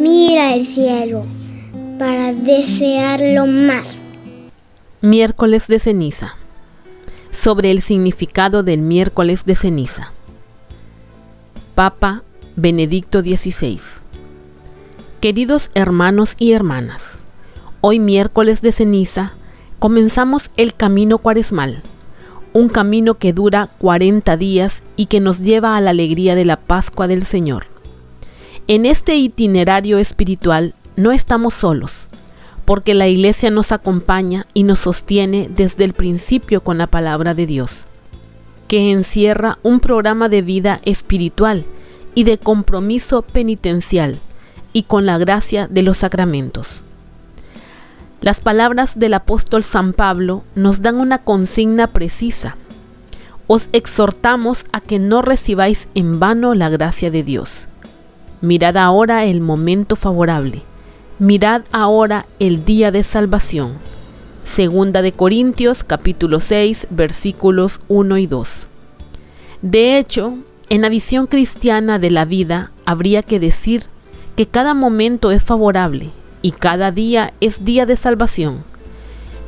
mira el cielo para desearlo más. Miércoles de ceniza. Sobre el significado del miércoles de ceniza. Papa Benedicto XVI. Queridos hermanos y hermanas, hoy miércoles de ceniza comenzamos el camino cuaresmal, un camino que dura 40 días y que nos lleva a la alegría de la Pascua del Señor. En este itinerario espiritual no estamos solos, porque la Iglesia nos acompaña y nos sostiene desde el principio con la palabra de Dios, que encierra un programa de vida espiritual y de compromiso penitencial, y con la gracia de los sacramentos. Las palabras del apóstol San Pablo nos dan una consigna precisa. Os exhortamos a que no recibáis en vano la gracia de Dios. Mirad ahora el momento favorable. Mirad ahora el día de salvación. Segunda de Corintios, capítulo 6, versículos 1 y 2. De hecho, en la visión cristiana de la vida habría que decir que cada momento es favorable y cada día es día de salvación.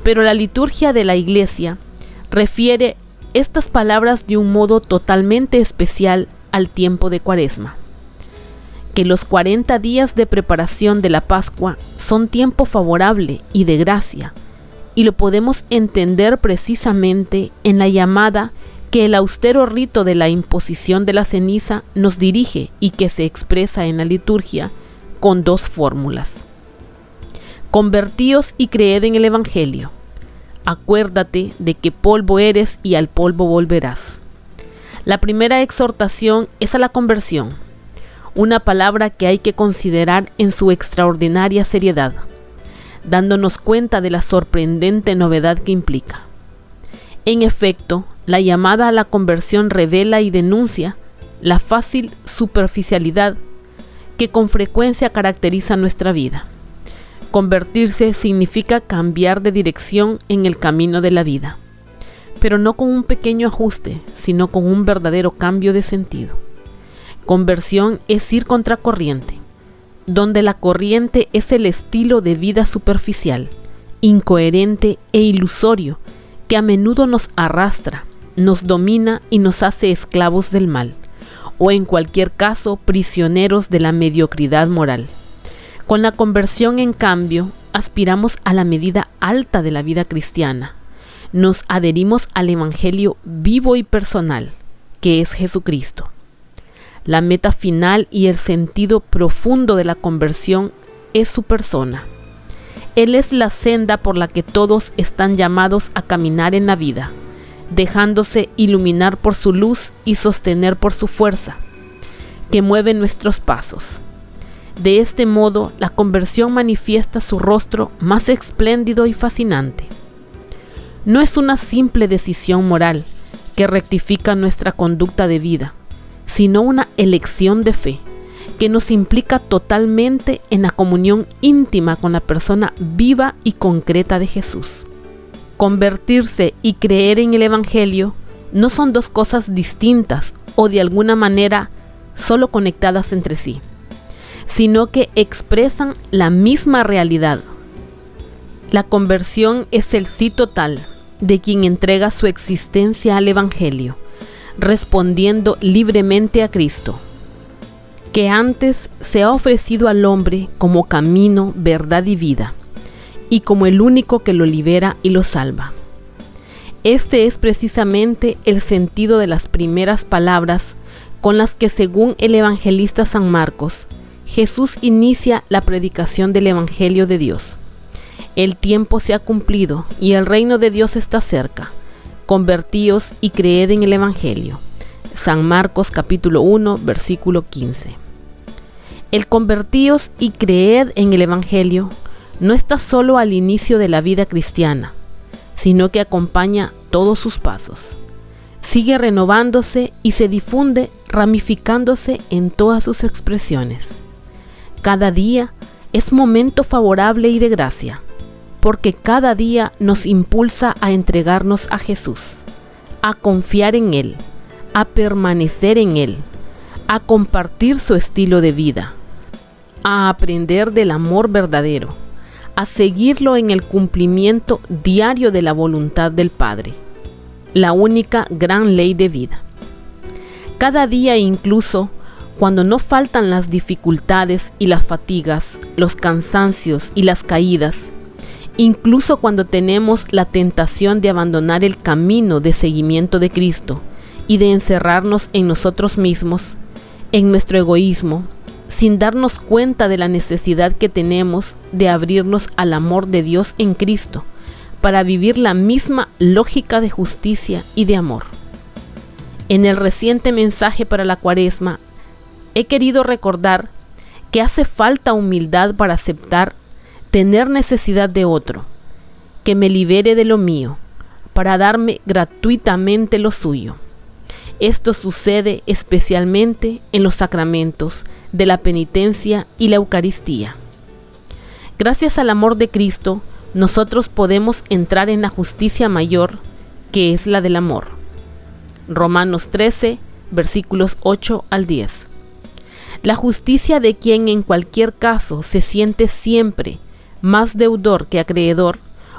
Pero la liturgia de la Iglesia refiere estas palabras de un modo totalmente especial al tiempo de Cuaresma. Que los 40 días de preparación de la Pascua son tiempo favorable y de gracia, y lo podemos entender precisamente en la llamada que el austero rito de la imposición de la ceniza nos dirige y que se expresa en la liturgia con dos fórmulas. Convertíos y creed en el Evangelio. Acuérdate de que polvo eres y al polvo volverás. La primera exhortación es a la conversión, una palabra que hay que considerar en su extraordinaria seriedad, dándonos cuenta de la sorprendente novedad que implica. En efecto, la llamada a la conversión revela y denuncia la fácil superficialidad que con frecuencia caracteriza nuestra vida. Convertirse significa cambiar de dirección en el camino de la vida, pero no con un pequeño ajuste, sino con un verdadero cambio de sentido. Conversión es ir contracorriente, donde la corriente es el estilo de vida superficial, incoherente e ilusorio, que a menudo nos arrastra, nos domina y nos hace esclavos del mal, o en cualquier caso prisioneros de la mediocridad moral. Con la conversión, en cambio, aspiramos a la medida alta de la vida cristiana. Nos adherimos al Evangelio vivo y personal, que es Jesucristo. La meta final y el sentido profundo de la conversión es su persona. Él es la senda por la que todos están llamados a caminar en la vida, dejándose iluminar por su luz y sostener por su fuerza, que mueve nuestros pasos. De este modo, la conversión manifiesta su rostro más espléndido y fascinante. No es una simple decisión moral que rectifica nuestra conducta de vida, sino una elección de fe que nos implica totalmente en la comunión íntima con la persona viva y concreta de Jesús. Convertirse y creer en el Evangelio no son dos cosas distintas o de alguna manera solo conectadas entre sí, sino que expresan la misma realidad. La conversión es el sí total de quien entrega su existencia al Evangelio, respondiendo libremente a Cristo, que antes se ha ofrecido al hombre como camino, verdad y vida, y como el único que lo libera y lo salva. Este es precisamente el sentido de las primeras palabras con las que, según el evangelista San Marcos, Jesús inicia la predicación del Evangelio de Dios. El tiempo se ha cumplido y el reino de Dios está cerca. Convertíos y creed en el Evangelio. San Marcos capítulo 1, versículo 15. El convertíos y creed en el Evangelio no está solo al inicio de la vida cristiana, sino que acompaña todos sus pasos. Sigue renovándose y se difunde ramificándose en todas sus expresiones. Cada día es momento favorable y de gracia, porque cada día nos impulsa a entregarnos a Jesús, a confiar en Él, a permanecer en Él, a compartir su estilo de vida, a aprender del amor verdadero, a seguirlo en el cumplimiento diario de la voluntad del Padre, la única gran ley de vida. Cada día, incluso cuando no faltan las dificultades y las fatigas, los cansancios y las caídas, incluso cuando tenemos la tentación de abandonar el camino de seguimiento de Cristo y de encerrarnos en nosotros mismos, en nuestro egoísmo, sin darnos cuenta de la necesidad que tenemos de abrirnos al amor de Dios en Cristo, para vivir la misma lógica de justicia y de amor. En el reciente mensaje para la Cuaresma, he querido recordar que hace falta humildad para aceptar tener necesidad de otro, que me libere de lo mío, para darme gratuitamente lo suyo. Esto sucede especialmente en los sacramentos de la penitencia y la Eucaristía. Gracias al amor de Cristo, nosotros podemos entrar en la justicia mayor, que es la del amor. Romanos 13, versículos 8 al 10. La justicia de quien en cualquier caso se siente siempre más deudor que acreedor,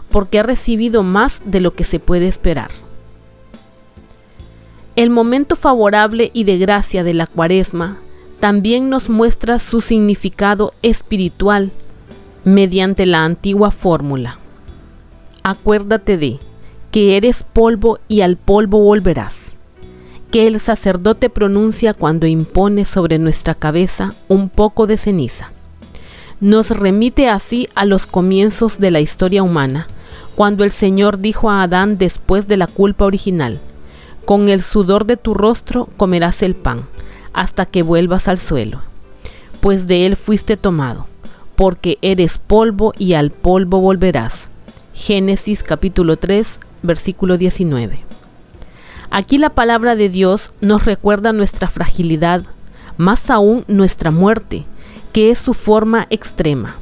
porque ha recibido más de lo que se puede esperar. El momento favorable y de gracia de la Cuaresma también nos muestra su significado espiritual mediante la antigua fórmula: acuérdate de que eres polvo y al polvo volverás, que el sacerdote pronuncia cuando impone sobre nuestra cabeza un poco de ceniza. Nos remite así a los comienzos de la historia humana, cuando el Señor dijo a Adán después de la culpa original: con el sudor de tu rostro comerás el pan, hasta que vuelvas al suelo, pues de él fuiste tomado, porque eres polvo y al polvo volverás. Génesis capítulo 3, versículo 19. Aquí la palabra de Dios nos recuerda nuestra fragilidad, más aún nuestra muerte, que es su forma extrema,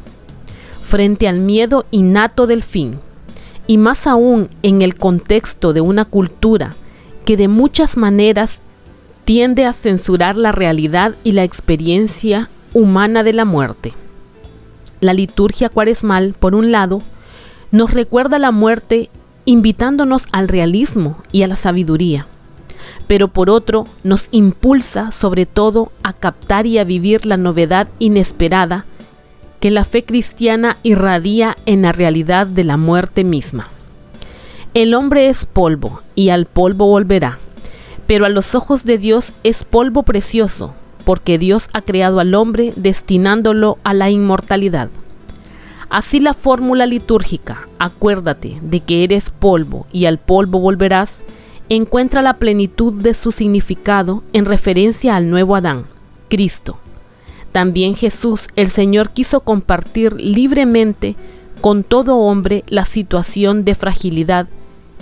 frente al miedo innato del fin, y más aún en el contexto de una cultura que de muchas maneras tiende a censurar la realidad y la experiencia humana de la muerte. La liturgia cuaresmal, por un lado, nos recuerda la muerte invitándonos al realismo y a la sabiduría, pero por otro nos impulsa sobre todo a captar y a vivir la novedad inesperada que la fe cristiana irradia en la realidad de la muerte misma. El hombre es polvo y al polvo volverá, pero a los ojos de Dios es polvo precioso, porque Dios ha creado al hombre destinándolo a la inmortalidad. Así la fórmula litúrgica, acuérdate de que eres polvo y al polvo volverás, encuentra la plenitud de su significado en referencia al nuevo Adán, Cristo. También Jesús, el Señor, quiso compartir libremente con todo hombre la situación de fragilidad,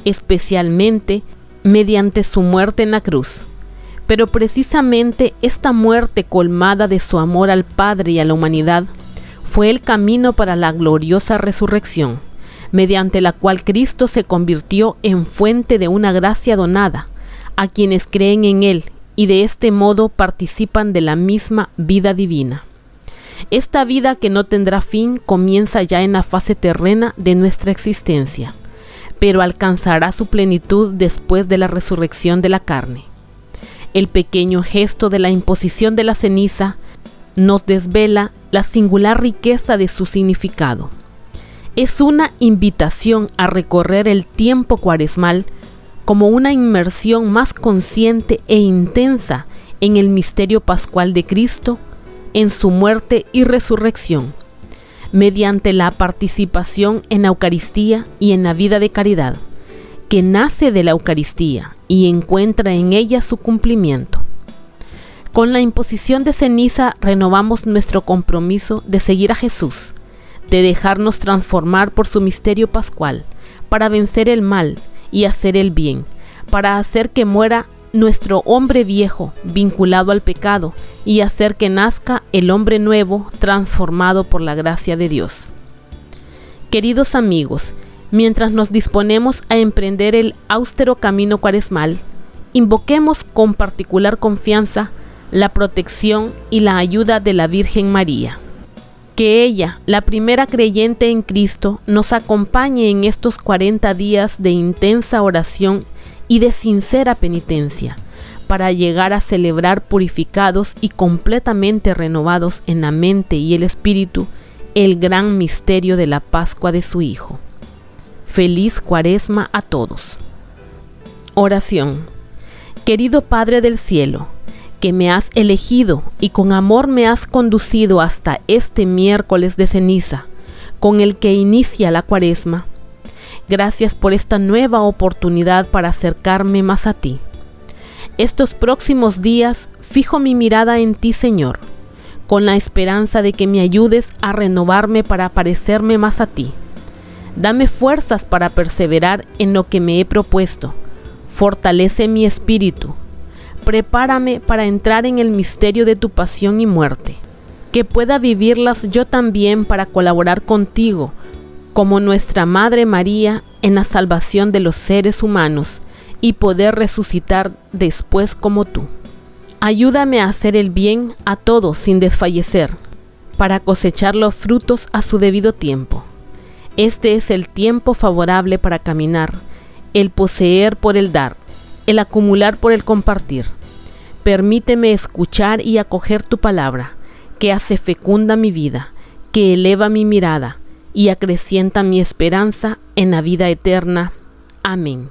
especialmente mediante su muerte en la cruz. Pero precisamente esta muerte colmada de su amor al Padre y a la humanidad fue el camino para la gloriosa resurrección, mediante la cual Cristo se convirtió en fuente de una gracia donada a quienes creen en Él y de este modo participan de la misma vida divina. Esta vida que no tendrá fin comienza ya en la fase terrena de nuestra existencia, pero alcanzará su plenitud después de la resurrección de la carne. El pequeño gesto de la imposición de la ceniza nos desvela la singular riqueza de su significado. Es una invitación a recorrer el tiempo cuaresmal como una inmersión más consciente e intensa en el misterio pascual de Cristo, en su muerte y resurrección, mediante la participación en la Eucaristía y en la vida de caridad, que nace de la Eucaristía y encuentra en ella su cumplimiento. Con la imposición de ceniza renovamos nuestro compromiso de seguir a Jesús, de dejarnos transformar por su misterio pascual, para vencer el mal y hacer el bien, para hacer que muera nuestro hombre viejo vinculado al pecado y hacer que nazca el hombre nuevo transformado por la gracia de Dios. Queridos amigos, mientras nos disponemos a emprender el austero camino cuaresmal, invoquemos con particular confianza la protección y la ayuda de la Virgen María. Que ella, la primera creyente en Cristo, nos acompañe en estos 40 días de intensa oración y de sincera penitencia, para llegar a celebrar purificados y completamente renovados en la mente y el espíritu el gran misterio de la Pascua de su Hijo. Feliz Cuaresma a todos. Oración. Querido Padre del Cielo, que me has elegido y con amor me has conducido hasta este miércoles de ceniza, con el que inicia la Cuaresma. Gracias por esta nueva oportunidad para acercarme más a ti. Estos próximos días fijo mi mirada en ti, Señor, con la esperanza de que me ayudes a renovarme para parecerme más a ti. Dame fuerzas para perseverar en lo que me he propuesto. Fortalece mi espíritu. Prepárame para entrar en el misterio de tu pasión y muerte, que pueda vivirlas yo también para colaborar contigo, como nuestra Madre María, en la salvación de los seres humanos y poder resucitar después como tú. Ayúdame a hacer el bien a todos sin desfallecer, para cosechar los frutos a su debido tiempo. Este es el tiempo favorable para caminar, el poseer por el dar, el acumular por el compartir. Permíteme escuchar y acoger tu palabra, que hace fecunda mi vida, que eleva mi mirada y acrecienta mi esperanza en la vida eterna. Amén.